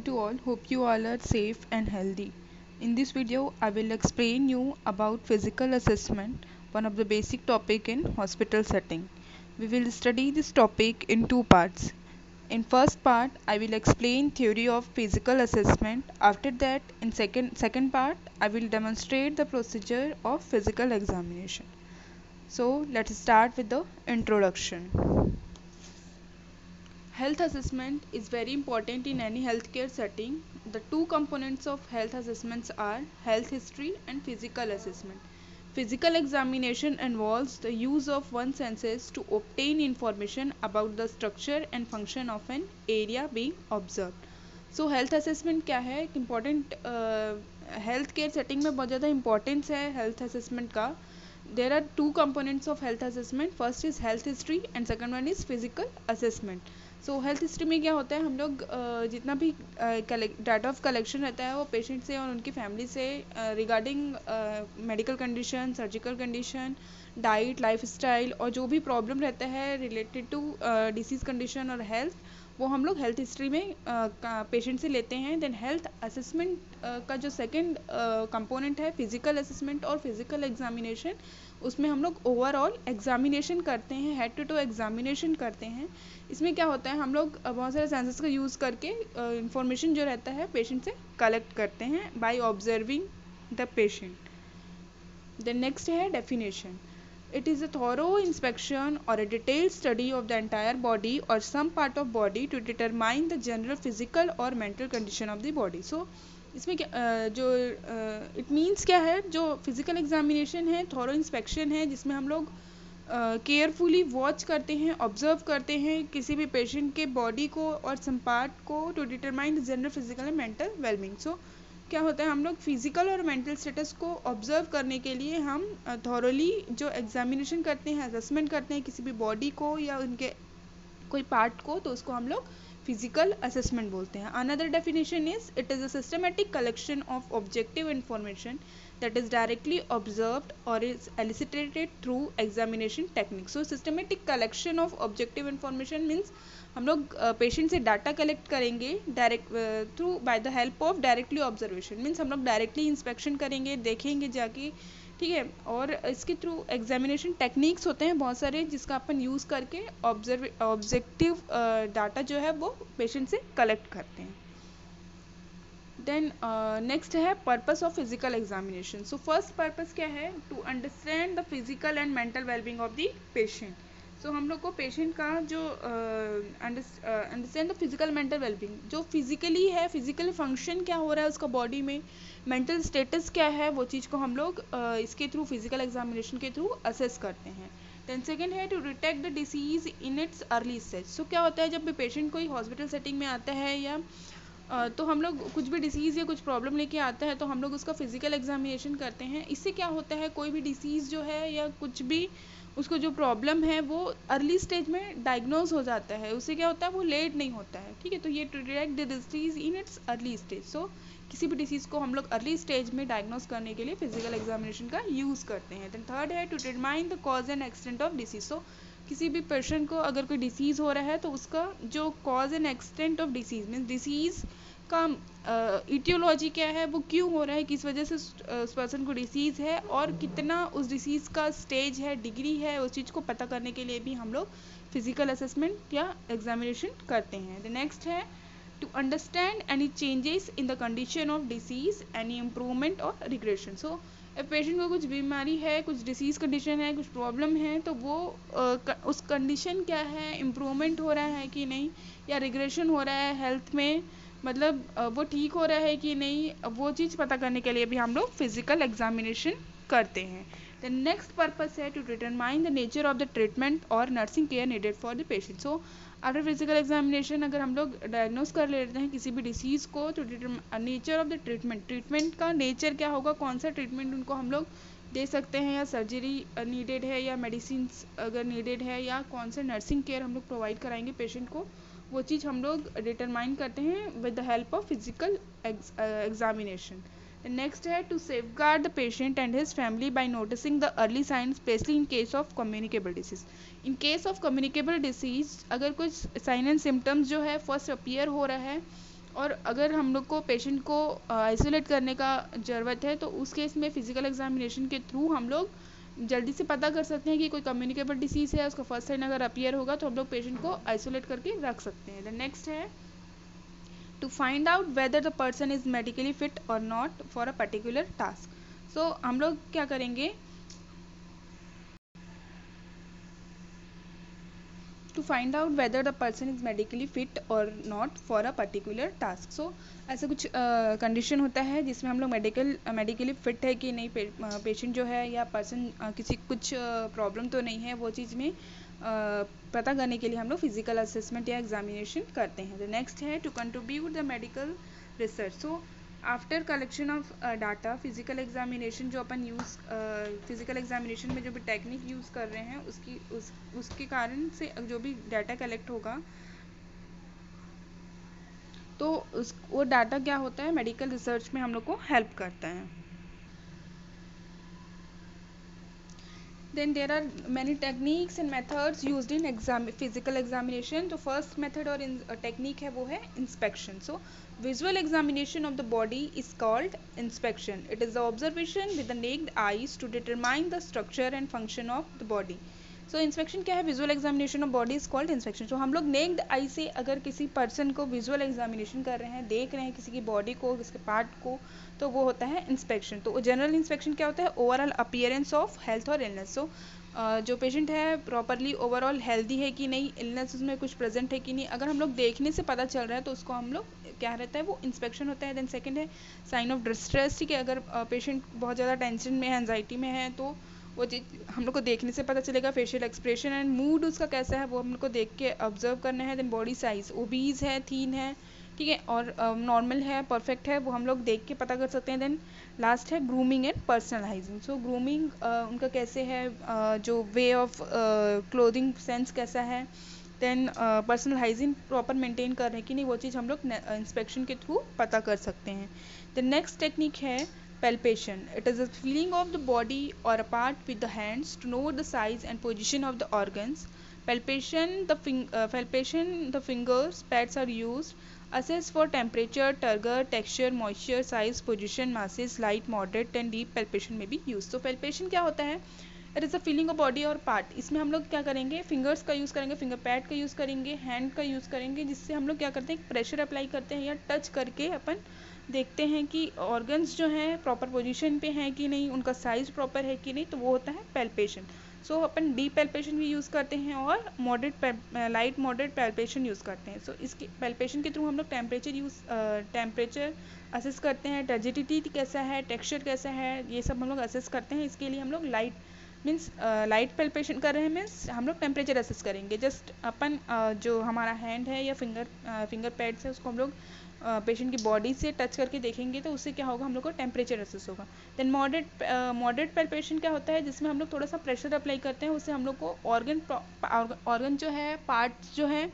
morning to all. Hope you all are safe and healthy. In this video, I will explain you about physical assessment, one of the basic topic in hospital setting. We will study this topic in two parts. In first part, I will explain theory of physical assessment. After that, in second part, I will demonstrate the procedure of physical examination. So, let's start with the introduction. Health assessment is very important in any healthcare setting. The two components of health assessments are health history and physical assessment. Physical examination involves the use of one's senses to obtain information about the structure and function of an area being observed. So health assessment क्या है? Important health care setting में बहुत ज़्यादा importance है health assessment का. There are two components of health assessment. First is health history and second one is physical assessment. So health history में क्या होता है, हम लोग जितना भी डाटा ऑफ कलेक्शन रहता है वो पेशेंट से और उनकी फैमिली से regarding medical condition, surgical condition, diet, lifestyle और जो भी प्रॉब्लम रहता है रिलेटेड टू डिसीज़ कंडीशन और हेल्थ, वो हम लोग हेल्थ हिस्ट्री में पेशेंट से लेते हैं. देन हेल्थ असेसमेंट का जो सेकंड कंपोनेंट है फिजिकल असेसमेंट और फिजिकल एग्जामिनेशन, उसमें हम लोग ओवरऑल एग्जामिनेशन करते हैं, हेड टू टू एग्जामिनेशन करते हैं. इसमें क्या होता है, हम लोग बहुत सारे सेंसेस का यूज़ करके इंफॉर्मेशन जो रहता है पेशेंट से कलेक्ट करते हैं by observing the patient. Then next है definition. It is a thorough inspection or a detailed study of the entire body or some part of body to determine the general physical or mental condition of the body. So इसमें क्या जो it means क्या है, जो physical examination है, thorough inspection है, जिसमें हम लोग केयरफुली वॉच करते हैं, ऑब्जर्व करते हैं किसी भी पेशेंट के बॉडी को और सम पार्ट को to determine the general physical and mental wellbeing. So क्या होता है, हम लोग फिजिकल और मेंटल स्टेटस को ऑब्जर्व करने के लिए हम थॉरोली जो एग्जामिनेशन करते हैं, असेसमेंट करते हैं किसी भी बॉडी को या उनके कोई पार्ट को, तो उसको हम लोग फिजिकल असेसमेंट बोलते हैं. Another definition is it is a systematic collection of objective information that is directly observed or is elicited through examination techniques. So systematic collection of objective information means हम लोग patient से data collect करेंगे direct through bye the help of directly observation. Means हम लोग directly inspection करेंगे, देखेंगे जाके, ठीक है. और इसके थ्रू एग्जामिनेशन टेक्निक्स होते हैं बहुत सारे जिसका अपन यूज़ करके ऑब्जेक्टिव डाटा जो है वो पेशेंट से कलेक्ट करते हैं. देन नेक्स्ट है purpose of physical examination. So first purpose क्या है, to understand the physical and mental wellbeing of the patient. So हम लोग को पेशेंट का जो understand the physical mental wellbeing, जो फिजिकली है, फिजिकल फंक्शन क्या हो रहा है उसका बॉडी में, मेंटल स्टेटस क्या है, वो चीज़ को हम लोग इसके थ्रू फिजिकल एग्जामिनेशन के थ्रू असेस करते हैं. देन सेकेंड है to detect the disease in its early stage. So क्या होता है, जब भी पेशेंट कोई हॉस्पिटल सेटिंग में आता है या तो हम लोग कुछ भी डिसीज़ या कुछ प्रॉब्लम लेके आता है तो हम लोग उसका फिजिकल एग्जामिनेशन करते हैं. इससे क्या होता है, कोई भी डिसीज़ जो है या कुछ भी उसको जो प्रॉब्लम है वो अर्ली स्टेज में डायग्नोज हो जाता है. उससे क्या होता है, वो लेट नहीं होता है, ठीक है. तो ये to detect the disease in its early stage. So किसी भी डिसीज़ को हम लोग अर्ली स्टेज में डायग्नोज करने के लिए फिजिकल एग्जामिनेशन का यूज़ करते हैं. देन थर्ड है to determine the cause and extent of disease. So किसी भी पेशेंट को अगर कोई डिसीज़ हो रहा है तो उसका जो cause and extent of disease means disease का इटियोलॉजी क्या है, वो क्यों हो रहा है, किस वजह से उस पर्सन को डिसीज़ है और कितना उस डिसीज़ का स्टेज है, डिग्री है, उस चीज़ को पता करने के लिए भी हम लोग फिजिकल असेसमेंट या एग्जामिनेशन करते हैं. द नेक्स्ट है to understand any changes in the condition of disease, any improvement और रिग्रेशन. सो पेशेंट को कुछ बीमारी है, कुछ डिसीज़ कंडीशन है, कुछ प्रॉब्लम है, तो वो उस कंडीशन क्या है, इम्प्रूवमेंट हो रहा है कि नहीं या रिग्रेशन हो रहा है हेल्थ में, मतलब वो ठीक हो रहा है कि नहीं, वो चीज़ पता करने के लिए भी हम लोग फिजिकल एग्जामिनेशन करते हैं. द नेक्स्ट पर्पस है to determine the nature of the treatment और nursing care needed for the patient. So after physical examination अगर हम लोग डायग्नोज कर लेते हैं किसी भी डिसीज़ को, तो नेचर ऑफ द ट्रीटमेंट का नेचर क्या होगा, कौन सा ट्रीटमेंट उनको हम लोग दे सकते हैं, या सर्जरी नीडेड है या मेडिसिन अगर नीडेड है, या कौन सा नर्सिंग केयर हम लोग प्रोवाइड कराएंगे पेशेंट को, वो चीज़ हम लोग डिटरमाइन करते हैं with the help of physical examination. Next है to safeguard the patient and his family by noticing the early signs, specially in case of communicable disease. In case of communicable disease अगर कुछ sign and symptoms जो है first appear हो रहा है और अगर हम लोग को पेशेंट को आइसोलेट करने का ज़रूरत है तो उस केस में फिजिकल एग्जामिनेशन के थ्रू हम लोग जल्दी से पता कर सकते हैं कि कोई कम्युनिकेबल डिसीज़ है, उसका फर्स्ट साइन अगर अपीयर होगा तो हम लोग पेशेंट को आइसोलेट करके रख सकते हैं। द नेक्स्ट है to find out whether the person is medically fit और not for a particular task. So हम लोग क्या करेंगे, to find out whether the person is medically fit or not for a particular task। so ऐसा कुछ condition होता है जिसमें हम लोग मेडिकली फिट है कि नहीं, पेशेंट जो है या पर्सन किसी कुछ प्रॉब्लम तो नहीं है, वो चीज़ में पता करने के लिए हम लोग फिजिकल असेसमेंट या एग्जामिनेशन करते हैं। द नेक्स्ट है to contribute the medical research. So after collection of data, physical examination जो अपन फिजिकल एग्जामिनेशन में जो भी टेक्निक यूज़ कर रहे हैं उसके कारण से जो भी डाटा कलेक्ट होगा तो वो डाटा क्या होता है, मेडिकल रिसर्च में हम लोग को हेल्प करता है। Then there are many techniques and methods used in physical examination। तो first method और technique है वो है inspection। So visual examination of the body is called inspection। It is the observation with the naked eyes to determine the structure and function of the body। So inspection क्या है, visual examination of body is called inspection. So हम लोग necked आई से अगर किसी person को visual examination कर रहे हैं, देख रहे हैं किसी की बॉडी को, किसके पार्ट को, तो वो होता है इंस्पेक्शन। तो जनरल इंस्पेक्शन क्या होता है, ओवरऑल अपीयरेंस ऑफ हेल्थ और इलनेस। सो जो पेशेंट है प्रॉपरली ओवरऑल हेल्दी है कि नहीं, इलनेस उसमें कुछ प्रेजेंट है कि नहीं, अगर हम लोग देखने से पता चल रहा है तो उसको हम लोग क्या रहता है, वो इंस्पेक्शन होता है। देन सेकंड है साइन ऑफ डिस्ट्रेस। ठीक है, अगर पेशेंट बहुत ज़्यादा टेंशन में है, एंजाइटी में है, तो वो चीज़ हम लोग को देखने से पता चलेगा। फेशियल एक्सप्रेशन एंड मूड उसका कैसा है वो हम लोग को देख के ऑब्जर्व करना है। देन बॉडी साइज, ओबीज है, थीन है, ठीक है, और नॉर्मल है, परफेक्ट है, वो हम लोग देख के पता कर सकते हैं। देन लास्ट है grooming and personalising. So grooming उनका कैसे है, जो वे ऑफ क्लोथिंग सेंस कैसा है, then personal hygiene proper maintain कर रहे हैं कि नहीं, वो चीज़ हम लोग इंस्पेक्शन के थ्रू पता कर सकते हैं। द नेक्स्ट टेक्निक है palpation। It is a feeling of the body or a part with the hands to know the size and position of the organs। Palpation, the fingers, pads are used, assess for temperature, turgor, texture, moisture, size, position, masses, light, moderate and deep palpation may be used। तो palpation क्या होता है, it is a feeling of body और part. इसमें हम लोग क्या करेंगे, फिंगर्स का यूज़ करेंगे, फिंगर पैड का यूज़ करेंगे, हैंड का यूज़ करेंगे, जिससे हम लोग क्या करते हैं, प्रेशर अप्लाई करते हैं या टच करके अपन देखते हैं कि ऑर्गन्स जो हैं प्रॉपर पोजीशन पे हैं कि नहीं, उनका साइज़ प्रॉपर है कि नहीं, तो वो होता है पैल्पेशन। सो अपन डीप पैल्पेशन भी यूज़ करते हैं और लाइट मॉडरेट पैल्पेशन यूज़ करते हैं। सो इसके पैल्पेशन के थ्रू हम लोग टेम्परेचर असेस करते हैं, टर्जिडिटी कैसा है, टेक्सचर कैसा है, ये सब हम लोग असेस करते हैं। इसके लिए हम लोग लाइट पैल्पेशन कर रहे हैं, मीन्स हम लोग टेम्परेचर असेस करेंगे। जस्ट अपन जो हमारा हैंड है या फिंगर पैड्स है उसको हम लोग पेशेंट की बॉडी से टच करके देखेंगे, तो उससे क्या होगा, हम लोग को टेम्परेचर असेस होगा। देन मॉडरेट पैल्पेशन क्या होता है, जिसमें हम लोग थोड़ा सा प्रेशर अप्लाई करते हैं, उससे हम लोग को ऑर्गन जो है, पार्ट्स जो है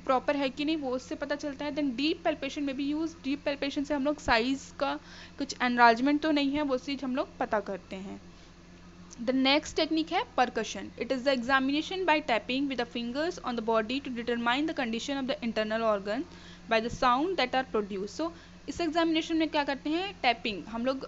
प्रॉपर है कि नहीं, वो उससे पता चलता है। देन डीप पैल्पेशन में भी यूज, डीप पैल्पेशन से हम लोग साइज़ का कुछ एनलार्जमेंट तो नहीं है, वो चीज़ हम लोग पता करते हैं। The next technique है percussion। It is the examination by tapping with the fingers on the body to determine the condition of the internal organ by the sound that are produced। So इस examination में क्या करते हैं, tapping हम लोग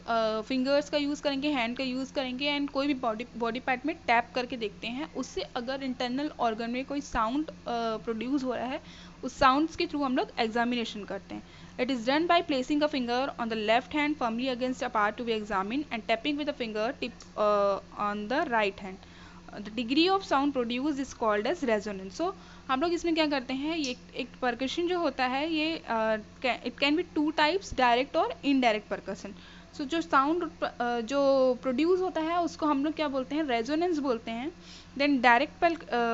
fingers का use करेंगे, hand का यूज़ करेंगे एंड कोई भी बॉडी पार्ट में टैप करके देखते हैं, उससे अगर इंटरनल ऑर्गन में कोई साउंड प्रोड्यूस हो रहा है, उस साउंड्स के थ्रू हम लोग एग्जामिनेशन करते हैं। It is done by placing a finger on the left hand firmly against a part to be examined and tapping with the finger tip on the right hand। The degree of sound produced is called as resonance। So हम लोग इसमें क्या करते हैं, ये एक percussion जो होता है ये it can be two types, direct और इनडायरेक्ट परकशन। सो जो साउंड जो प्रोड्यूस होता है उसको हम लोग क्या बोलते हैं, रेजोनेंस बोलते हैं। देन डायरेक्ट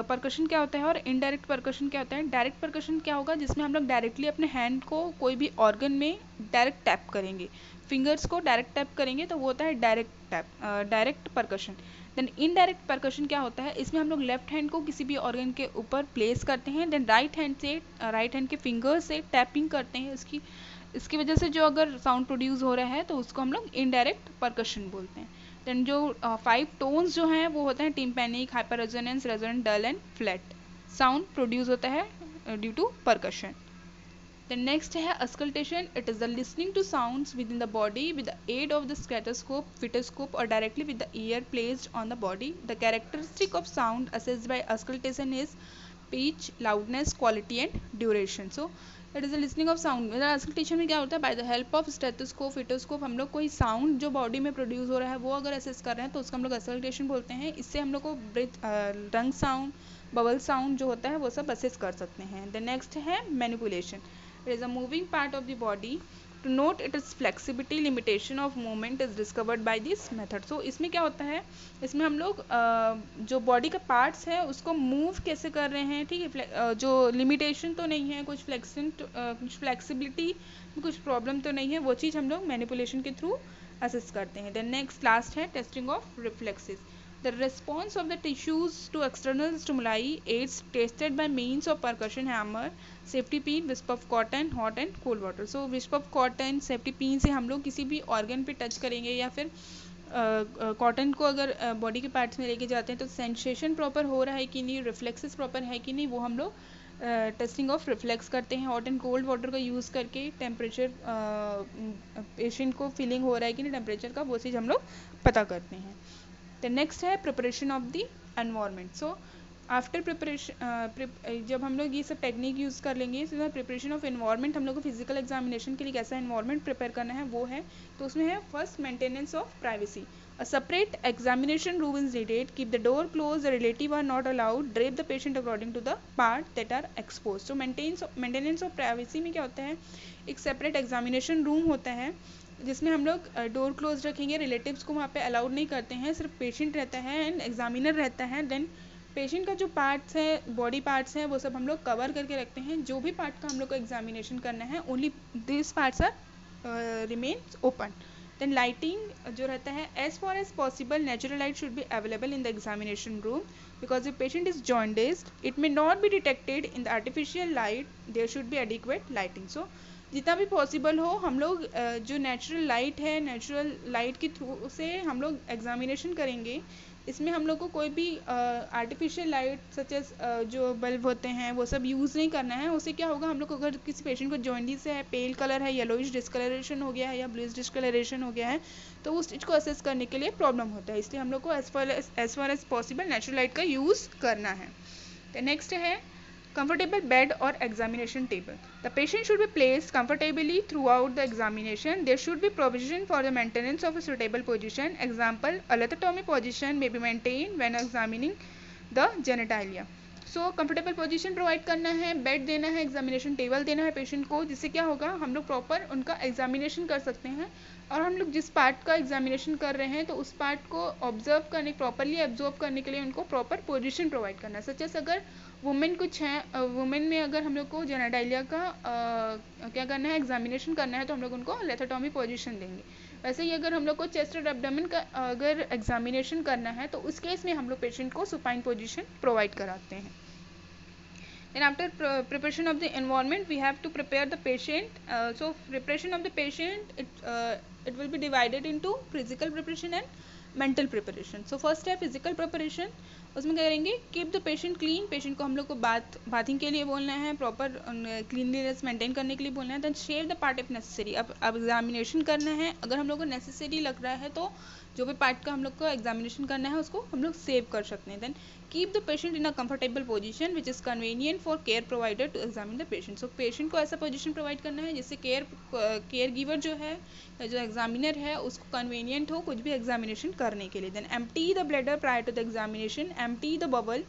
परकशन क्या होता है और इनडायरेक्ट परकशन क्या होता है। डायरेक्ट परकशन क्या होगा, जिसमें हम लोग डायरेक्टली अपने हैंड को कोई भी ऑर्गन में डायरेक्ट टैप करेंगे, फिंगर्स को डायरेक्ट टैप करेंगे, तो वो होता है direct percussion. Then indirect percussion क्या होता है, इसमें हम लोग लेफ्ट हैंड को किसी भी ऑर्गन के ऊपर प्लेस करते हैं, देन राइट हैंड के फिंगर से टैपिंग करते हैं, इसकी वजह से जो अगर साउंड प्रोड्यूस हो रहा है तो उसको हम लोग इनडायरेक्ट परकशन बोलते हैं। देन जो 5 टोन्स जो हैं वो होते हैं tympanic, hyper resonance, resonant, dull and flat. Sound produce होता है due to percussion. The next है auscultation. It is the listening to sounds within the body with the aid of the stethoscope, stethoscope or directly with the ear placed on the body. The characteristic of sound assessed by auscultation is pitch, loudness, quality and duration. So it is the listening of sound. auscultation में क्या होता है, by the help of stethoscope, stethoscope हम लोग कोई sound जो body में produce हो रहा है वो अगर assess कर रहे हैं तो उसका हम लोग auscultation बोलते हैं. इससे हम लोग को breath, lung sound, bubble sound जो होता है वो सब assess कर सकते हैं. The next है manipulation. It is a moving part of the body. To note its flexibility, limitation of movement is discovered by this method. So इसमें क्या होता है, इसमें हम लोग जो बॉडी का पार्ट्स है उसको मूव कैसे कर रहे हैं, ठीक है, जो लिमिटेशन तो नहीं है, कुछ फ्लेक्सिबिलिटी, कुछ प्रॉब्लम तो नहीं है, वो चीज़ हम लोग मैनिपुलेशन के थ्रू असेस करते हैं. देन नेक्स्ट लास्ट है testing of reflexes. The response of the tissues to external stimuli is tested by means of percussion hammer, safety pin, wisp of cotton, hot and cold water. So wisp of cotton, safety pin से हम लोग किसी भी organ पे touch करेंगे या फिर cotton को अगर बॉडी के पार्ट्स में लेके जाते हैं तो सेंसेशन प्रॉपर हो रहा है कि नहीं, रिफ्लेक्सेस प्रॉपर है कि नहीं, वो हम लोग टेस्टिंग ऑफ रिफ्लेक्स करते हैं. हॉट एंड कोल्ड वाटर का यूज़ करके टेम्परेचर पेशेंट को फीलिंग हो रहा है कि नहीं टेम्परेचर का, वो चीज़ हम लोग पता करते हैं. The next है preparation of the environment. So after preparation जब हम लोग ये सब टेक्निक यूज़ कर लेंगे तो प्रिपरेशन ऑफ एनवायरनमेंट, हम लोग को फिजिकल एग्जामिनेशन के लिए कैसा एनवायरनमेंट प्रिपेयर करना है वो है. तो उसमें है first maintenance of privacy. A separate examination room is needed. Keep the door closed. The relative are not allowed. Drape the patient according to the part that are exposed. So maintenance of privacy में क्या होता है, एक separate examination room होता है जिसमें हम लोग डोर क्लोज रखेंगे, रिलेटिव्स को वहाँ पे अलाउड नहीं करते हैं, सिर्फ पेशेंट रहता है एंड एग्जामिनर रहता है. देन पेशेंट का जो पार्ट्स है, बॉडी पार्ट्स हैं, वो सब हम लोग कवर करके रखते हैं. जो भी पार्ट का हम लोग को एग्जामिनेशन करना है only this parts are remains open. Then lighting जो रहता है, as far as possible natural light should be available in the examination room because if patient is jaundiced it may not be detected in the artificial light, there should be adequate lighting. So जितना भी possible हो हम लोग जो natural light है, natural light के through से हम लोग एग्जामिनेशन करेंगे. इसमें हम लोग को कोई भी आर्टिफिशियल लाइट सच एज जो बल्ब होते हैं वो सब यूज़ नहीं करना है. उससे क्या होगा, हम लोग को अगर किसी पेशेंट को जॉन्डिस है, पेल कलर है, येलोइश डिस्कलरेशन हो गया है या ब्लूइश डिस्कलरेशन हो गया है, तो उस चीज़ को असेस करने के लिए प्रॉब्लम होता है. इसलिए हम लोग को as far as possible natural light का यूज़ करना है. तो नेक्स्ट है comfortable bed or examination table. The patient should be placed comfortably throughout the examination. There should be provision for the maintenance of a suitable position. Example, a lithotomy position may be maintained when examining the genitalia. So comfortable position provide करना है, bed देना है, examination table देना है patient को, जिससे क्या होगा हम लोग प्रॉपर उनका एग्जामिनेशन कर सकते हैं. और हम लोग जिस पार्ट का एग्जामिनेशन कर रहे हैं तो उस पार्ट को ऑब्जर्व करने, प्रॉपरली ऑब्जर्व करने के लिए उनको प्रॉपर पोजीशन प्रोवाइड करना है. सच एस अगर वुमेन कुछ है, वुमेन में अगर हम लोग को जेनेटाइलिया का क्या करना है, एग्जामिनेशन करना है, तो हम लोग उनको लेथोटॉमी पोजीशन देंगे. वैसे ही अगर हम लोग को चेस्ट और एब्डोमेन का अगर एग्जामिनेशन करना है तो उस केस में हम लोग पेशेंट को सुपाइन पोजीशन प्रोवाइड कराते हैं. Then after preparation of the environment we have to prepare the patient. So preparation of the patient, it will be divided into physical preparation and mental preparation. So first है physical preparation. उसमें क्या करेंगे, keep the patient clean. Patient को हम लोग को bathing के लिए बोलना है, प्रॉपर क्लीनलीनेस मेंटेन करने के लिए बोलना है. Then shave the part if necessary. अब एग्जामिनेशन करना है, अगर हम लोग को नेसेसरी लग रहा है तो जो भी पार्ट का हम लोग को एग्जामिनेशन करना है उसको हम लोग सेव कर सकते हैं. Then keep the patient in a comfortable position which is convenient for care provider to examine the patient. So patient को ऐसा पोजीशन प्रोवाइड करना है जिससे केयर गिवर जो है, जो एग्जामिनर है, उसको कन्वीनियंट हो कुछ भी एग्जामिनेशन करने के लिए. Then empty the bladder prior to the examination. Empty the bowel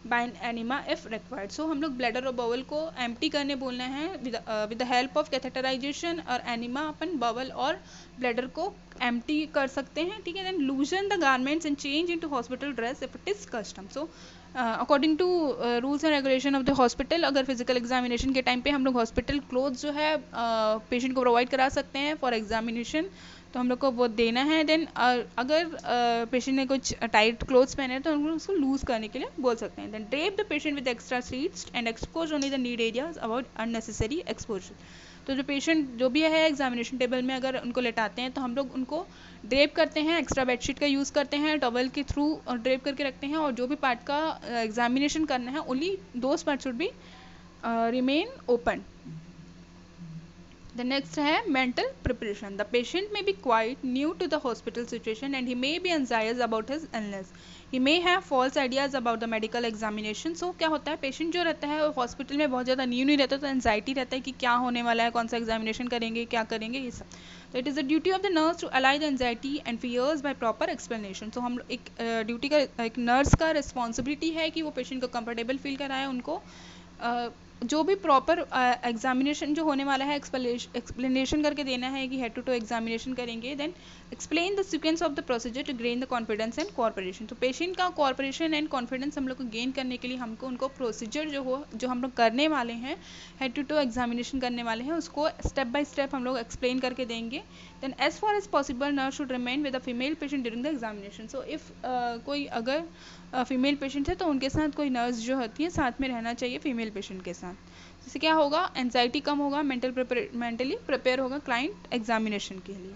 by enema if required. So हम लोग ब्लैडर और बबल को एम्प्टी करने बोलना है with the help of catheterization और एनिमा अपन बबल और ब्लैडर को एम्प्टी कर सकते हैं. ठीक है. Then loosen the garments and change into hospital dress if it is custom. So according to rules and regulation of the hospital, अगर फिजिकल एग्जामिनेशन के टाइम पे हम लोग हॉस्पिटल क्लोथ जो है पेशेंट को प्रोवाइड करा सकते हैं फॉर एग्जामिनेशन, तो हम लोग को वो देना है. देन अगर पेशेंट ने कुछ टाइट क्लोथ्स पहने हैं तो हम लोग उसको लूज़ करने के लिए बोल सकते हैं. Then drape the patient with extra sheets and expose only the need areas, avoid unnecessary exposure. तो जो पेशेंट जो भी है एग्जामिनेशन टेबल में अगर उनको लेटाते हैं तो हम लोग उनको ड्रेप करते हैं, एक्स्ट्रा बेडशीट का यूज़ करते हैं, टॉवल के थ्रू ड्रेप करके रखते हैं. और जो भी पार्ट का एग्जामिनेशन करना है only those part should be remain open. The next है mental preparation. The patient may be quite new to the hospital situation and he may be anxious about his illness. He may have false ideas about the medical examination. So क्या होता है, patient जो रहता है hospital में बहुत ज़्यादा new नहीं रहता, तो एंजाइटी रहता है कि क्या होने वाला है, कौन सा एग्जामिनेशन करेंगे, क्या करेंगे, ये सब. तो it is the duty of the nurse to allay the anxiety and fears by proper explanation. तो हम एक ड्यूटी का, एक नर्स का रिस्पॉन्सिबिलिटी है कि वो पेशेंट को कंफर्टेबल फील कराए, उनको जो भी प्रॉपर एग्जामिनेशन जो होने वाला है एक्सप्लेनेशन करके देना है कि हेड टू एग्जामिनेशन करेंगे. Then explain the sequence of the procedure to gain the confidence and corporation. तो पेशेंट का कॉर्पोरेशन एंड कॉन्फिडेंस हम लोग को गेन करने के लिए हमको उनको प्रोसीजर जो हम लोग करने वाले हैं, हेड टू एग्जामिनेशन करने वाले हैं, उसको स्टेप बाय स्टेप हम लोग एक्सप्लेन करके देंगे. Then as far as possible nurse should remain with the female patient during the examination. So if कोई अगर फीमेल पेशेंट है तो उनके साथ कोई नर्स जो होती है साथ में रहना चाहिए फीमेल पेशेंट के साथ. जिससे क्या होगा, एंजाइटी कम होगा, मेंटली प्रिपेयर होगा क्लाइंट एग्जामिनेशन के लिए.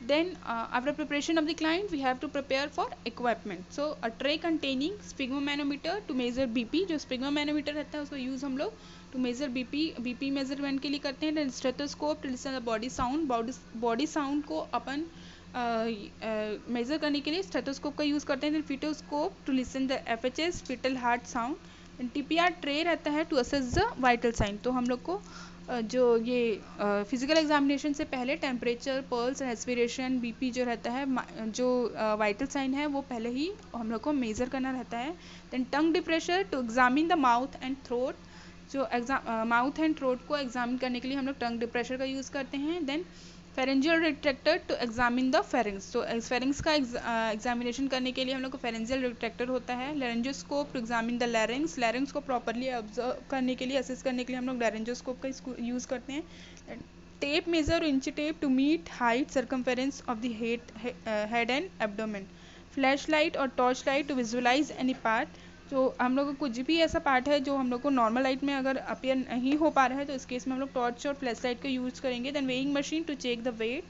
Then after preparation of the client we have to prepare for equipment. So a tray containing sphygmomanometer to measure BP. जो sphygmomanometer रहता है उसका यूज़ हम लोग to measure BP मेजरमेंट के लिए करते हैं. Then stethoscope to listen the body sound. Body sound को अपन मेज़र करने के लिए स्टेथोस्कोप का यूज़ करते हैं. Then fetoscope to listen the FHS fetal heart sound. TPR tray रहता है to assess the vital sign. तो हम लोग को जो ये फिजिकल एग्जामिनेशन से पहले टेम्परेचर, पल्स, रेस्पिरेशन, बीपी जो रहता है, जो वाइटल साइन है वो पहले ही हम लोग को मेज़र करना रहता है. Then tongue depressor to examine the mouth and throat. जो माउथ एंड थ्रोट को एग्जामिन करने के लिए हम लोग टंग डिप्रेशर का यूज़ करते हैं. Then pharyngeal retractor to examine the pharynx. तो फेरिंग्स का एग्जामिनेशन करने के लिए हम लोग को फेरेंजियल रिट्रैक्टर होता है. Laryngoscope to examine the larynx. Larynx को प्रॉपरली ऑब्जर्व करने के लिए, असेस करने के लिए हम लोग लैरेंजोस्कोप का यूज़ करते हैं. Tape measure, inch tape to meet height circumference of the head and abdomen. Flash light और torch light to visualise any part. तो हम लोग को कुछ भी ऐसा पार्ट है जो हम लोग को नॉर्मल लाइट में अगर अपीयर नहीं हो पा रहा है तो इस केस में हम लोग टॉर्च और फ्लैश लाइट का यूज़ करेंगे. Then weighing machine to check the weight.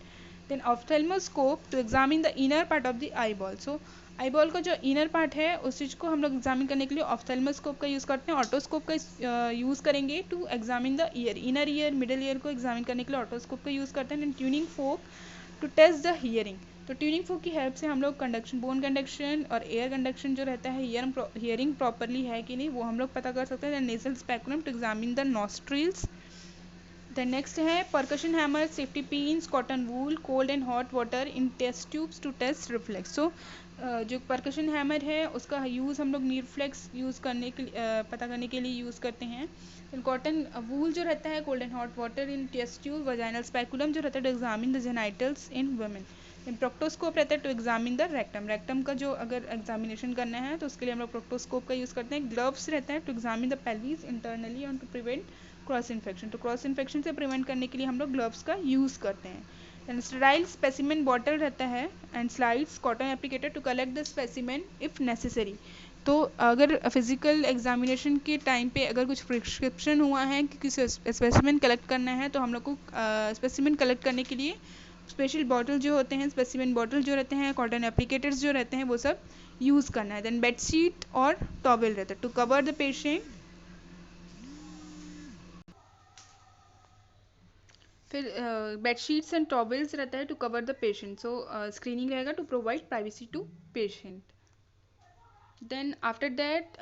Then ophthalmoscope to examine the inner part of the eye ball. So eye ball का जो इनर पार्ट है उस चीज़ को हम लोग एग्जामिन करने के लिए ऑफ्थेल्मोस्कोप का यूज़ करते हैं. ऑटोस्कोप का यूज़ करेंगे to examine the ear. Inner ear, middle ear को एग्जामिन करने के लिए ऑटोस्कोप का यूज़ करते हैं. Then tuning fork to test the hearing. तो ट्यूनिंग फोक की हेल्प से हम लोग कंडक्शन, बोन कंडक्शन और एयर कंडक्शन जो रहता है, हियरिंग प्रॉपरली है कि नहीं वो हम लोग पता कर सकते हैं. Nasal speculum to examine the nostrils. Then next है percussion hammer, safety pins, cotton wool, cold and hot water in test tubes to test reflex. So जो परकशन हैमर है उसका यूज़ हम लोग रिफ्लेक्स यूज़ करने के लिए, पता करने के लिए यूज़ करते हैं. देन कॉटन वूल जो रहता है, cold and hot water in test tube. Vaginal speculum जो रहता है to examine the genitals in women. Then proctoscope रहता है to examine the rectum. Rectum का जो अगर एग्जामिनेशन करना है तो उसके लिए हम लोग प्रोक्टोस्कोप का यूज़ करते हैं. ग्लव्स रहता है to examine the pelvis internally and to prevent cross infection. तो क्रॉस इन्फेक्शन से प्रिवेंट करने के लिए हम लोग ग्लव्स का यूज़ करते हैं. देन स्टेराइल स्पेसिमेन बॉटल रहता है and slides, cotton applicator to collect the specimen if necessary. तो अगर फिजिकल एग्जामिनेशन के टाइम पे अगर कुछ प्रिस्क्रिप्शन हुआ है कि किसी स्पेसिमेन कलेक्ट करना है तो हम लोग को स्पेसिमेन कलेक्ट करने के लिए स्पेशल बॉटल जो होते हैं, स्पेसिमेन बॉटल जो रहते हैं, कॉटन एप्लीकेटर्स जो रहते हैं वो सब यूज़ करना है. देन बेडशीट और टॉवेल रहता है टू कवर द पेशेंट. फिर बेडशीट्स एंड टॉवेल्स रहता है to cover the patient. So screening रहेगा to provide privacy to patient. Then after that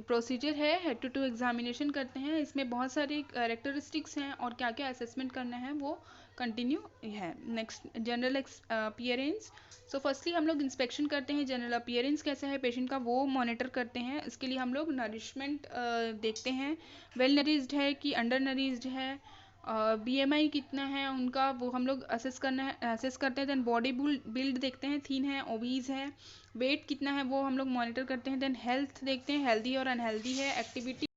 procedure है हेड टू एग्जामिनेशन करते हैं. इसमें बहुत सारी कैरेक्टरिस्टिक्स हैं और क्या क्या असेसमेंट करना है वो कंटिन्यू है. Next general appearance. So firstly हम लोग इंस्पेक्शन करते हैं, जनरल अपीयरेंस कैसा है पेशेंट का वो मॉनिटर करते हैं. इसके लिए हम लोग नरिशमेंट देखते हैं, वेल नरिज्ड है कि अंडर नरिज्ड है, BMI कितना है उनका वो हम लोग असेस करते हैं. देन बॉडी बिल्ड देखते हैं, थीन है, ओबीज है, वेट कितना है वो हम लोग मॉनिटर करते हैं. देन हेल्थ देखते हैं, हेल्दी और अनहेल्दी है, एक्टिविटी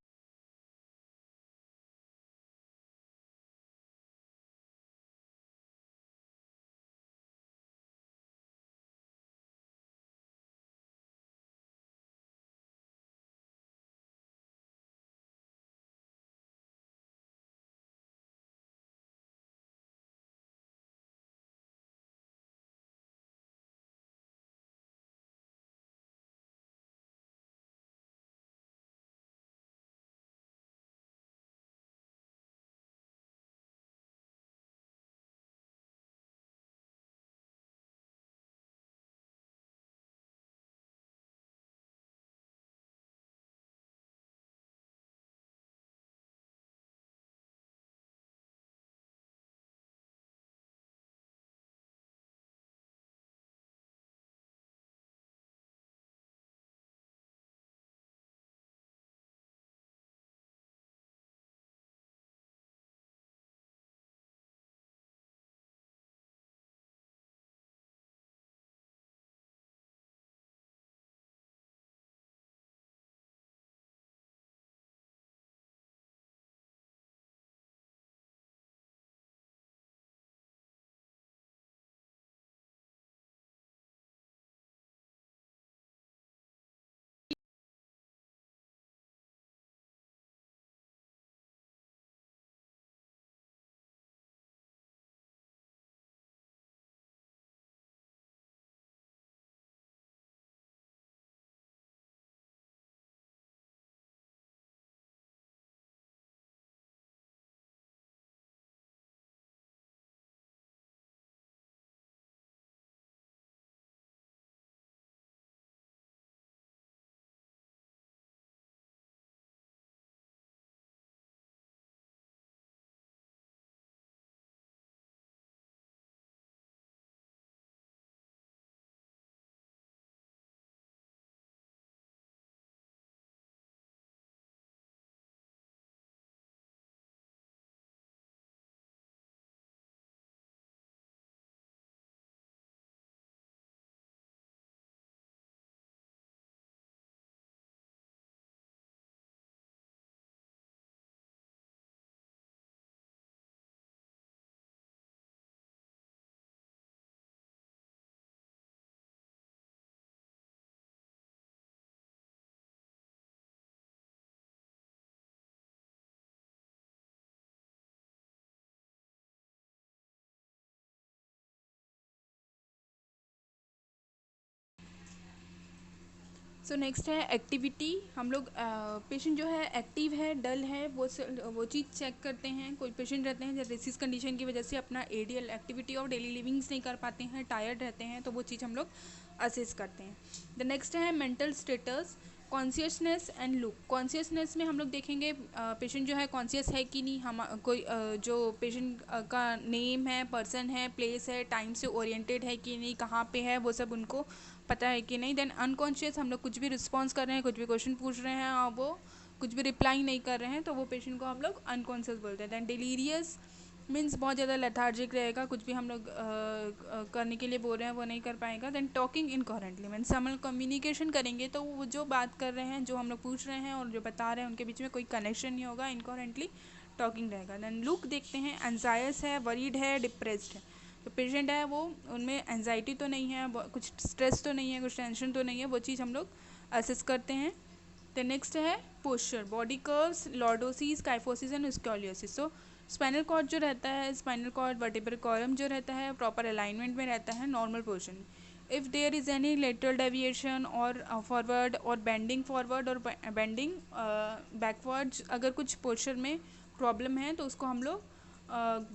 सो नेक्स्ट है एक्टिविटी। हम लोग पेशेंट जो है एक्टिव है, डल है, वो चीज़ चेक करते हैं। कोई पेशेंट रहते हैं जो डिसीज़ कंडीशन की वजह से अपना एडियल एक्टिविटी ऑफ डेली लिविंग्स नहीं कर पाते हैं, टायर्ड रहते हैं, तो वो चीज़ हम लोग असेस करते हैं। द नेक्स्ट है mental status, consciousness and look. Consciousness में हम लोग देखेंगे पेशेंट जो है कॉन्शियस है कि नहीं, हम कोई जो पेशेंट का नेम है, पर्सन है, प्लेस है, टाइम से ओरिएंटेड है कि नहीं, कहाँ पे है, वो सब उनको पता है कि नहीं। देन अनकॉन्शियस, हम लोग कुछ भी रिस्पॉन्स कर रहे हैं, कुछ भी क्वेश्चन पूछ रहे हैं और वो कुछ भी रिप्लाई नहीं कर रहे हैं, तो वो पेशेंट को हम लोग अनकॉन्शियस बोलते हैं। दैन डिलीरियस मीन्स बहुत ज़्यादा लेथार्जिक रहेगा, कुछ भी हम लोग करने के लिए बोल रहे हैं वो नहीं कर पाएगा। देन टॉकिंग इनकॉरेंटली मीन्स हम लोग कम्युनिकेशन करेंगे तो वो जो बात कर रहे हैं, जो हम लोग पूछ रहे हैं और जो बता रहे हैं, उनके बीच में कोई कनेक्शन नहीं होगा, इनकॉरेंटली टॉकिंग रहेगा। देन लुक देखते हैं, एंजायस है, वरीड है, डिप्रेस्ड है। जो पेशेंट है वो उनमें एंजाइटी तो नहीं है, कुछ स्ट्रेस तो नहीं है, कुछ टेंशन तो नहीं है, वो चीज़ हम लोग असेस करते हैं। द नेक्स्ट है posture, body curves, lordosis, kyphosis and scoliosis. So spinal cord जो रहता है, स्पाइनल कॉर्ड वर्टिब्रल कॉलम जो रहता है प्रॉपर अलाइनमेंट में रहता है, normal portion. If there is any lateral deviation और फॉरवर्ड और बेंडिंग फॉरवर्ड और बेंडिंग बैकवर्ड्स, अगर कुछ पोस्चर में प्रॉब्लम है तो उसको हम लोग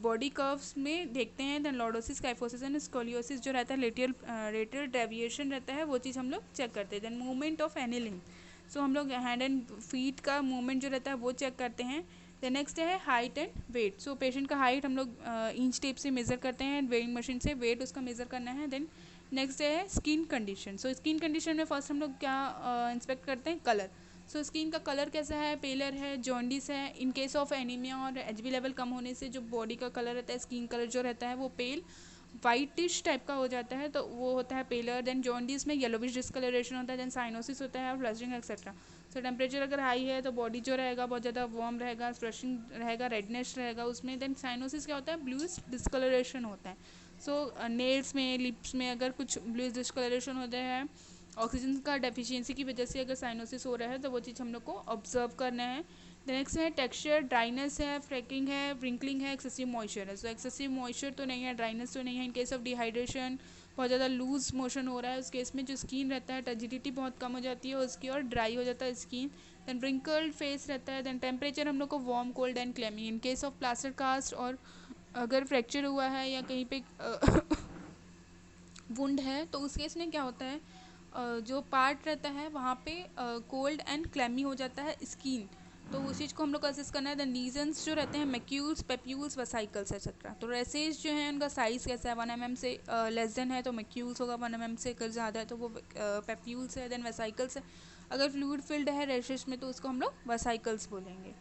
बॉडी कर्व्स में देखते हैं। Then lordosis, kyphosis and scoliosis जो रहता है, लेटरल डेविएशन रहता है, वो चीज़ हम लोग चेक करते हैं। Then movement of any limb, so हम लोग हैंड एंड फीट का मूवमेंट जो रहता है वो चेक करते हैं। दैन नेक्स्ट है height and weight. So patient का हाइट हम लोग इंच टेप से मेज़र करते हैं, वेइंग मशीन से वेट उसका मेज़र करना है। देन नेक्स्ट है skin condition. So skin condition में फर्स्ट हम लोग क्या इंस्पेक्ट करते हैं, कलर। सो स्किन का कलर कैसा है, पेलर है, जॉन्डिस है। इन केस ऑफ एनीमिया और एचबी लेवल कम होने से जो बॉडी का कलर रहता है, स्किन कलर जो रहता है वो पेल वाइटिश टाइप का हो जाता है, तो वो होता है पेलर। देन जॉन्डिस में येलोविश डिस्कलरेशन होता है, देन साइनोसिस होता है, फ्लशिंग एक्सेट्रा। सो टेम्परेचर अगर हाई है तो बॉडी जो रहेगा बहुत ज़्यादा वार्म रहेगा, फ्लशिंग रहेगा, रेडनेस रहेगा उसमें। देन साइनोसिस क्या होता है, ब्लूइश डिस्कलरेशन होता है। सो नेल्स में, लिप्स में अगर कुछ ब्लूइश डिस्कलरेशन होता है, ऑक्सीजन का डेफिशिएंसी की वजह से अगर साइनोसिस हो रहा है तो वो चीज़ हम लोग को ऑब्जर्व करना है। नेक्स्ट है टेक्सचर, ड्राइनेस है, फ्रेकिंग है, व्रिंकलिंग है, एक्सेसिव मॉइस्चर है। सो एक्सेसिव मॉइस्चर तो नहीं है, ड्राइनेस तो नहीं है। इन केस ऑफ डिहाइड्रेशन, बहुत ज़्यादा लूज मोशन हो रहा है, उस केस में जो स्किन रहता है टर्जिडिटी बहुत कम हो जाती है उसकी और ड्राई हो जाता है स्किन। देन व्रिंकल्ड फेस रहता है। देन टेम्परेचर हम लोग को warm, cold and clammy. In case of plaster cast और अगर फ्रैक्चर हुआ है या कहीं पे वुंड है तो उस केस में क्या होता है, जो पार्ट रहता है वहाँ पे कोल्ड एंड क्लैमी हो जाता है स्किन, तो उस चीज़ को हम लोग असेस करना है। दैन लीजन्स जो रहते हैं, मैक्यूल्स, पेप्यूल्स, वेसाइकल्स एक्सेट्रा। तो रेसेज जो है उनका साइज़ कैसा है, 1 mm से लेस देन है तो मैक्यूल्स होगा, 1 mm से अगर ज़्यादा है तो वो पेप्यूल्स है। देन वेसाइकल्स है, अगर फ्लूइड फिल्ड है रेसेज में तो उसको हम लोग वेसाइकल्स बोलेंगे।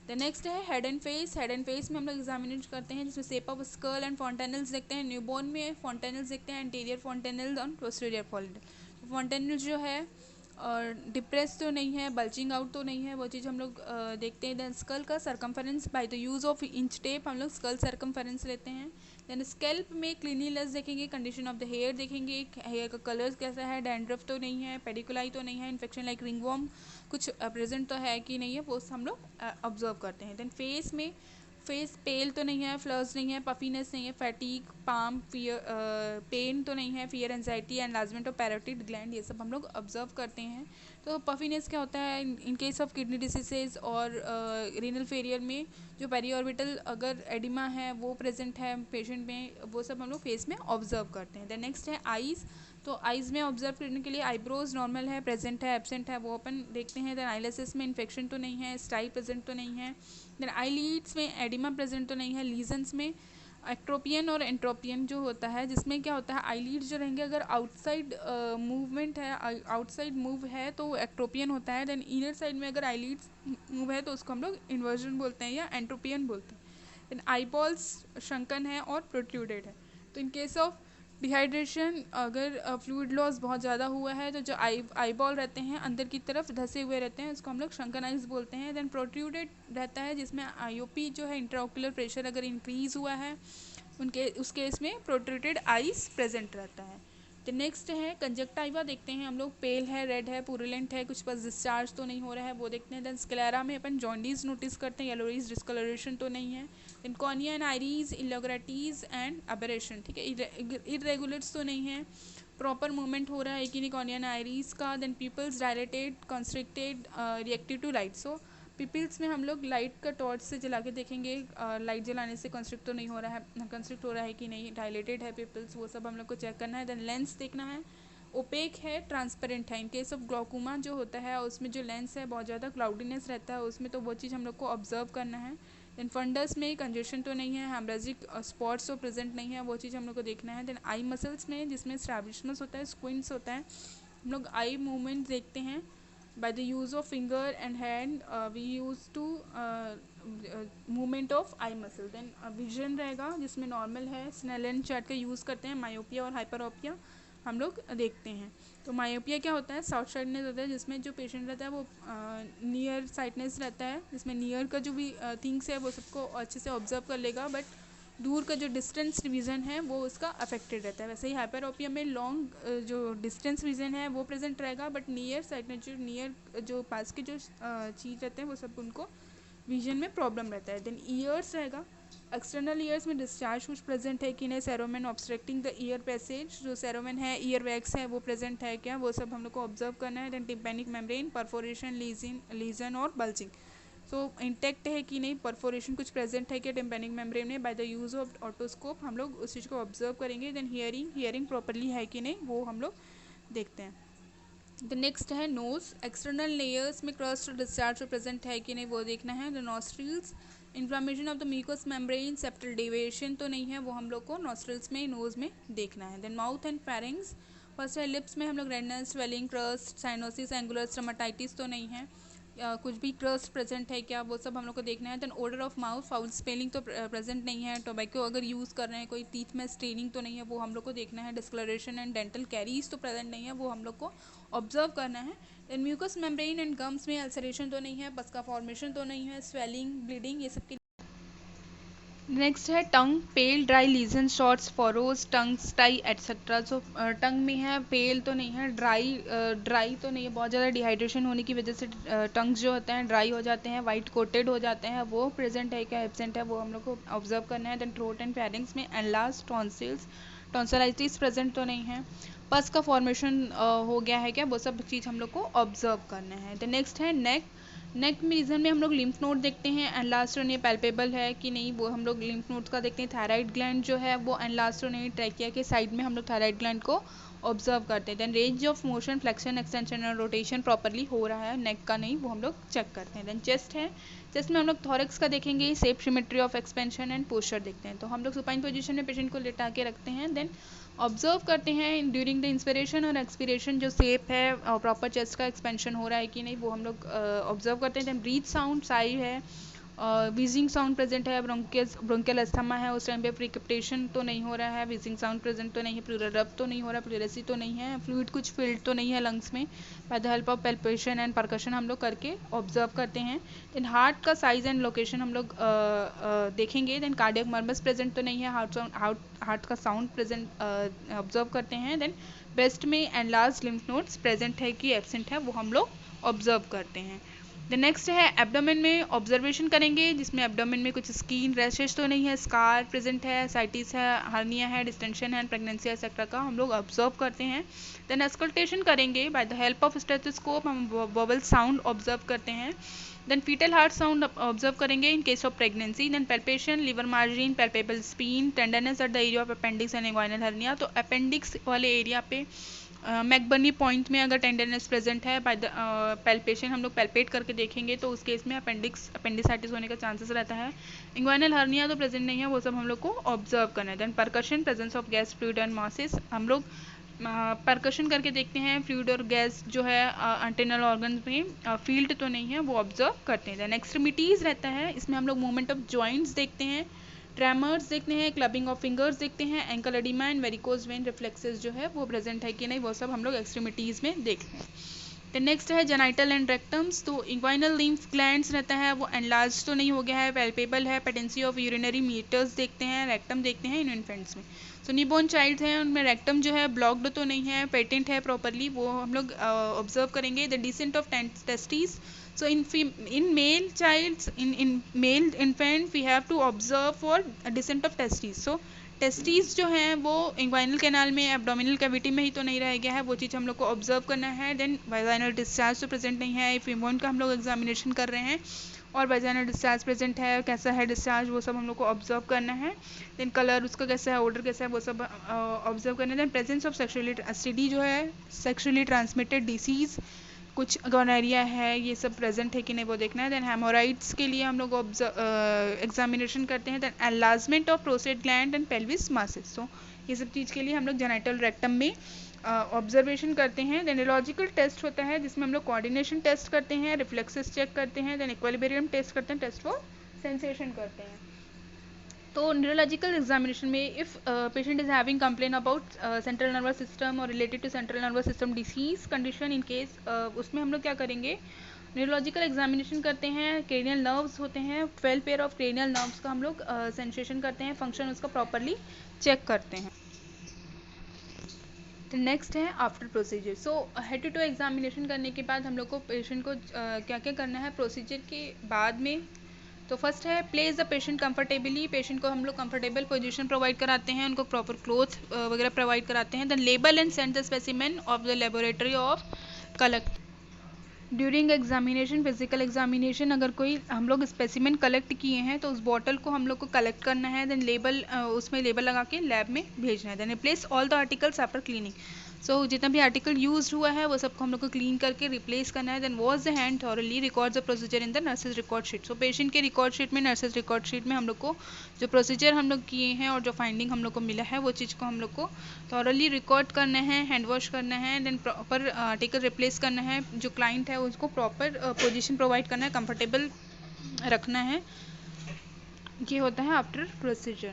द नेक्स्ट है head and face. Head and face में हम लोग एग्जामिनेट करते हैं जिसमें shape of skull and fontanelles देखते हैं। न्यूबॉर्न में फॉन्टेनल्स देखते हैं, एंटीरियर फॉन्टेनल्स और पोस्टीरियर फॉन्टेनल। फॉन्टेनल्स जो है और डिप्रेस तो नहीं है, बल्जिंग आउट तो नहीं है, वो चीज़ हम लोग देखते हैं। देन स्कल का circumference, bye the use of inch tape हम लोग स्कल सरकमफेरेंस लेते हैं। देन स्कैल्प में क्लीनिनेस देखेंगे, कंडीशन ऑफ द हेयर देखेंगे, हेयर का कलर कैसा है, डैंड्रफ तो नहीं है, पेडिकुलाई तो नहीं है, इन्फेक्शन लाइक रिंगवॉर्म कुछ प्रेजेंट तो है कि नहीं है, वो हम लोग ऑब्जर्व करते हैं। देन फेस में, फेस पेल तो नहीं है, फ्लर्स नहीं है, पफीनेस नहीं है, फैटीग, पाम, फियर, पेन तो नहीं है, fear, anxiety, enlargement of parotid gland, ये सब हम लोग ऑब्जर्व करते हैं। तो पफीनेस क्या होता है, इन केस ऑफ किडनी डिसीजेज और रीनल फेलियर में जो पेरीऑर्बिटल अगर एडिमा है वो प्रेजेंट है पेशेंट में, वो सब हम लोग फेस में ऑब्जर्व करते हैं। देन नेक्स्ट है आईज़। तो आइज़ में ऑब्जर्व करने के लिए आईब्रोज नॉर्मल है, प्रेजेंट है, एब्सेंट है, वो अपन देखते हैं। देन आईलेसेस में इन्फेक्शन तो नहीं है, स्टाई प्रेजेंट तो नहीं है। देन आईलीड्स में एडिमा प्रेजेंट तो नहीं है। लीजन्स में एक्ट्रोपियन और एंट्रोपियन जो होता है, जिसमें क्या होता है, आईलीड्स जो रहेंगे अगर आउटसाइड मूवमेंट है, आउटसाइड मूव है तो एक्ट्रोपियन होता है। देन इनर साइड में अगर आईलीड्स मूव है तो उसको हम लोग इन्वर्जन बोलते हैं या एंट्रोपियन बोलते हैं। देन आईबॉल्स शंकन है और प्रोट्रूडेड है। तो इन केस ऑफ डिहाइड्रेशन, अगर फ्लूइड लॉस बहुत ज़्यादा हुआ है तो जो आईबॉल रहते हैं अंदर की तरफ धसे हुए रहते हैं, उसको हम लोग शंकन आइज बोलते हैं। देन प्रोट्रूडेड रहता है जिसमें आईओपी जो है, इंट्राओक्युलर प्रेशर अगर इंक्रीज़ हुआ है उस केस में प्रोट्रूडेड आइज प्रेजेंट रहता है। तो नेक्स्ट है कंजक्टाइवा देखते हैं हम लोग, पेल है, रेड है, पुरुलेंट है, कुछ पास डिस्चार्ज तो नहीं हो रहा है, वो देखते हैं। देन स्क्लेरा में अपन जॉन्डीज नोटिस करते हैं, येलोइज डिस्कलरेशन तो नहीं है। देन कॉर्निया एंड आइरीज, इलोग्रेटीज एंड अबरेशन, ठीक है, इरेगुलर्स तो नहीं है, प्रॉपर मूवमेंट हो रहा है कि नहीं कॉर्निया आइरिस का, then pupils dilated constricted reactive to light. So pupils में हम लोग लाइट का टॉर्च से जला के देखेंगे, लाइट जलाने से कंस्ट्रिक्ट तो नहीं हो रहा है, कंस्ट्रिक्ट हो रहा है कि नहीं, डायलेटेड है पिपल्स, वो सब हम लोग को चेक करना है। देन लेंस देखना है, ओपेक है, ट्रांसपेरेंट है। इन केस ऑफ ग्लॉकोमा जो होता है उसमें जो लेंस है बहुत ज़्यादा क्लाउडीनेस रहता है उसमें, तो वो चीज़ हम लोग को ऑब्जर्व करना है। देन फंडस में कंजेशन तो नहीं है, हेमरेजिक स्पॉट्स तो प्रेजेंट नहीं है, वो चीज़ हम लोग को देखना है। देन आई मसल्स में जिसमें स्ट्रैबिस्मस होता है, स्क्विंट्स होता है, हम लोग आई मूवमेंट देखते हैं। By the use of finger and hand we use to movement of eye muscle. Then vision रहेगा जिसमें नॉर्मल है, स्नेलन चार्ट का यूज़ करते हैं। मायोपिया और हाइपरोपिया हम लोग देखते हैं। तो मायोपिया क्या होता है, साउथ साइडनेस होता है जिसमें जो पेशेंट रहता है वो नियर साइडनेस रहता है, जिसमें नियर का जो भी थिंग्स है वो सबको अच्छे से ऑब्जर्व कर लेगा, बट दूर का जो डिस्टेंस विज़न है वो उसका अफेक्टेड रहता है। वैसे ही हाइपरोपिया में लॉन्ग जो डिस्टेंस विज़न है वो प्रेजेंट रहेगा, बट नियर साइडनेस जो नियर जो पास के जो चीज़ रहते हैं वो सब उनको विजन में प्रॉब्लम रहता है। देन ईयर्स रहेगा, एक्सटर्नल ईयर्स में डिस्चार्ज कुछ प्रेजेंट है कि नहीं, सेरोमेन ऑब्स्ट्रक्टिंग द ईयर पैसेज, जो सेरोमेन है, ईयर वैक्स है, वो प्रेजेंट है क्या, वो सब हम लोग को ऑब्जर्व करना है। Then tympanic membrane, perforation, lesion और बल्जिंग, सो इंटेक्ट है कि नहीं, परफोरेशन कुछ प्रेजेंट है क्या टिम्पैनिक मेम्ब्रेन में, by the use of otoscope हम लोग उस चीज़ को ऑब्जर्व करेंगे। देन हियरिंग प्रॉपरली है कि नहीं वो हम लोग देखते हैं। द नेक्स्ट है नोज, एक्सटर्नल लेयर्स में क्रस्ट डिस्चार्ज प्रेजेंट है कि नहीं वो देखना है। The nostrils, inflammation of the mucous membrane, septal deviation तो नहीं है, वो हम लोग को नॉस्ट्रिल्स में, नोज में देखना है। Then mouth and pharynx, first है लिप्स में हम लोग redness, swelling, crust, cyanosis, angular stomatitis तो नहीं है, कुछ भी क्रस्ट प्रेजेंट है क्या, वो सब हम लोग को देखना है। Then odour of mouth, foul smelling तो प्रेजेंट नहीं है, टोबैको अगर यूज़ कर रहे हैं, कोई टीथ में स्टेनिंग तो नहीं है, वो हम लोग को देखना है। डिस्कलरेशन एंड डेंटल कैरीज तो प्रेजेंट नहीं है, वो हम लोग को ऑब्जर्व करना है। Then mucous membrane and gums में अल्सरेशन तो नहीं है, पस का फॉर्मेशन तो नहीं है, स्वेलिंग, ब्लीडिंग, ये सब के। नेक्स्ट है टंग, पेल, ड्राई लीजन, शॉर्ट्स, फॉरोज, टंग टाई एट्सेट्रा। सो टंग में है, पेल तो नहीं है, ड्राई तो नहीं है, बहुत ज़्यादा डिहाइड्रेशन होने की वजह से टंग्स जो होते हैं ड्राई हो जाते हैं, वाइट कोटेड हो जाते हैं, वो प्रेजेंट है क्या एब्सेंट है, वो हम लोग को ऑब्जर्व करना है। देन थ्रोट एंड फेरिंग्स में एनलार्ज टॉन्सिल्स, टॉन्सिलाइटिस प्रेजेंट तो नहीं है, पस का फॉर्मेशन हो गया है क्या, वो सब चीज़ हम लोग को ऑब्जर्व करना है। द नेक्स्ट है नेक, नेक में रीजन में हम लोग लिम्फ नोड देखते हैं, एनलास्ट और नहीं, पैल्पेबल है कि नहीं, वो हम लोग लिम्फ नोड्स का देखते हैं। थायराइड ग्लैंड जो है वो एनलास्ट और नहीं, ट्रैकिया के साइड में हम लोग थायराइड ग्लैंड को ऑब्जर्व करते हैं। Then range of motion, flexion, extension और रोटेशन प्रॉपरली हो रहा है, नेक का नहीं, वो हम लोग चेक करते हैं। देन चेस्ट है, चेस्ट में हम लोग थॉरक्स का देखेंगे, shape symmetry of expansion and posture देखते हैं। तो हम लोग सुपाइन पोजीशन में पेशेंट को लेटा के रखते हैं, देन ऑब्जर्व करते हैं ड्यूरिंग द इंस्पिरेशन और एक्सपीरेशन जो सेप है और प्रॉपर चेस्ट का एक्सपेंशन हो रहा है कि नहीं, वो हम लोग ऑब्जर्व करते हैं। देन ब्रीथ साउंड, साई है, वीजिंग साउंड प्रेजेंट है, ब्रोंकियल अस्थमा है, उस टाइम पे प्रिकप्टेशन तो नहीं हो रहा है, वीजिंग साउंड प्रेजेंट तो नहीं है, प्लूरल रब तो नहीं हो रहा, प्लूरेसी तो नहीं है, फ्लूइड कुछ फिल्ड तो नहीं है लंग्स में, by the help of palpation and percussion हम लोग करके ऑब्जर्व करते हैं। देन हार्ट का साइज एंड लोकेशन हम लोग देखेंगे। देन कार्डियक मर्मस प्रेजेंट तो नहीं है, हार्ट का साउंड प्रेजेंट ऑब्जर्व करते हैं। देन ब्रेस्ट में एनलार्ज लिम्फ नोड्स प्रेजेंट है कि एब्सेंट है, वो हम लोग ऑब्जर्व करते हैं। द नेक्स्ट है एब्डोमेन में ऑब्जर्वेशन करेंगे, जिसमें एब्डोमेन में कुछ स्किन रैशेज तो नहीं है, स्कार प्रेजेंट है, साइटिस है, हर्निया है, डिस्टेंशन है, प्रेगनेंसी एक्सेट्रा का हम लोग ऑब्जर्व करते हैं। देन अस्कल्टेशन करेंगे, by the help of stethoscope हम वोवल साउंड ऑब्जर्व करते हैं। Then foetal heart sound observe करेंगे in case of pregnancy. Then palpation, liver margin, palpable spleen, tenderness at the area of appendix and inguinal hernia. तो appendix वाले area पे McBurney point में अगर tenderness present है, by the palpation हम लोग palpate करके देखेंगे तो उस केस में अपेंडिसाइटिस होने का चांसेस रहता है। इंग्वाइनल हर्निया तो प्रेजेंट नहीं है, वो सब हम लोग को ऑब्जर्व करना है। Then percussion, presence of gas, fluid and masses, हम लोग परकशन करके देखते हैं, फ्लूइड और गैस जो है इंटरनल ऑर्गन्स में फील्ड तो नहीं है, वो ऑब्जर्व करते हैं। देन एक्सट्रीमिटीज़ रहता है, इसमें हम लोग मूवमेंट ऑफ जॉइंट्स देखते हैं, ट्रेमर्स देखते हैं, क्लबिंग ऑफ फिंगर्स देखते हैं, ankle oedema and varicose vein reflexes जो है वो प्रेजेंट है कि नहीं, वो सब हम लोग एक्सट्रीमिटीज़ में देखते हैं। तो नेक्स्ट है जेनाइटल एंड रेक्टम्स। तो इंग्वाइनल लिम्फ ग्लैंड्स रहता है, वो एनलार्ज तो नहीं हो गया है, पैल्पेबल है, पेटेंसी ऑफ यूरिनरी मीटर्स देखते हैं, रेक्टम देखते हैं इन इन्फेंट्स में। सो न्यूबॉर्न चाइल्ड हैं, उनमें रेक्टम जो है ब्लॉक्ड तो नहीं है, पेटेंट है प्रॉपरली, वो हम लोग ऑब्जर्व करेंगे। The descent of testis, so in male childs, in male infant we have to observe for descent of testes. So testis जो हैं वो इंग्वाइनल कैनाल में, एब्डोमिनल कैविटी में ही तो नहीं रह गया है, वो चीज़ हम लोग को ऑब्जर्व करना है। देन वाजाइनल डिस्चार्ज तो प्रेजेंट नहीं है, इफ इम्बोन का हम लोग एग्जामिनेशन कर रहे हैं और वाजाइनल डिस्चार्ज प्रेजेंट है, कैसा है डिस्चार्ज वो सब हम लोग को ऑब्जर्व करना है। देन कलर उसका कैसा है, ऑर्डर कैसा है, वो सब ऑब्जर्व करना है। Then presence of sexually STD जो है सेक्सुअली ट्रांसमिटेड डिसीज़, कुछ गोनोरिया है, ये सब प्रेजेंट है कि नहीं वो देखना है। देन हेमोराइड्स के लिए हम लोग एग्जामिनेशन करते हैं। Then enlargement of prostate gland and pelvis masses, so ये सब चीज़ के लिए हम लोग जेनिटल रेक्टम में ऑब्जर्वेशन करते हैं। देन न्यूरोलॉजिकल टेस्ट होता है जिसमें हम लोग कोऑर्डिनेशन टेस्ट करते हैं, रिफ्लेक्सेस चेक करते हैं, देन इक्विलिब्रियम टेस्ट करते हैं, टेस्ट फॉर सेंसेशन करते हैं। तो न्यूरोलॉजिकल एग्जामिनेशन में if patient is having complain about central nervous system और related to central nervous system disease condition, in case उसमें हम लोग क्या करेंगे, न्यूरोलॉजिकल एग्जामिनेशन करते हैं। क्रेनियल नर्व्स होते हैं, 12 पेयर ऑफ क्रेनियल नर्व्स का हम लोग सेंसेशन करते हैं, फंक्शन उसका प्रॉपरली चेक करते हैं। तो नेक्स्ट है after procedure. So head to to examination करने के बाद हम लोग को पेशेंट को क्या क्या करना है प्रोसीजर के बाद में। तो फर्स्ट है place the patient comfortably, patient को हम लोग कंफर्टेबल पोजीशन प्रोवाइड कराते हैं, उनको प्रॉपर क्लोथ वगैरह प्रोवाइड कराते हैं। Then label and send the specimen of the laboratory of collect during examination, physical examination अगर कोई हम लोग स्पेसिमेन कलेक्ट किए हैं तो उस बॉटल को हम लोग को कलेक्ट करना है। देन लेबल उसमें लेबल लगा के लैब में भेजना है। Then replace all the articles after cleaning, so जितना भी आर्टिकल यूज हुआ है वो सबको हम लोग को क्लीन करके रिप्लेस करना है। Then wash the hand thoroughly, record the procedure in the nurses record sheet, so patient के रिकॉर्ड शीट में, नर्सेज रिकॉर्ड शीट में हम लोग को जो प्रोसीजर हम लोग किए हैं और जो फाइंडिंग हम लोग को मिला है वो चीज़ को हम लोग को थॉरली रिकॉर्ड करना है, हैंड वॉश करना है। देन प्रॉपर आर्टिकल रिप्लेस करना है, जो क्लाइंट है उसको प्रॉपर पोजीशन प्रोवाइड करना है, कंफर्टेबल रखना है। ये होता है आफ्टर प्रोसीजर।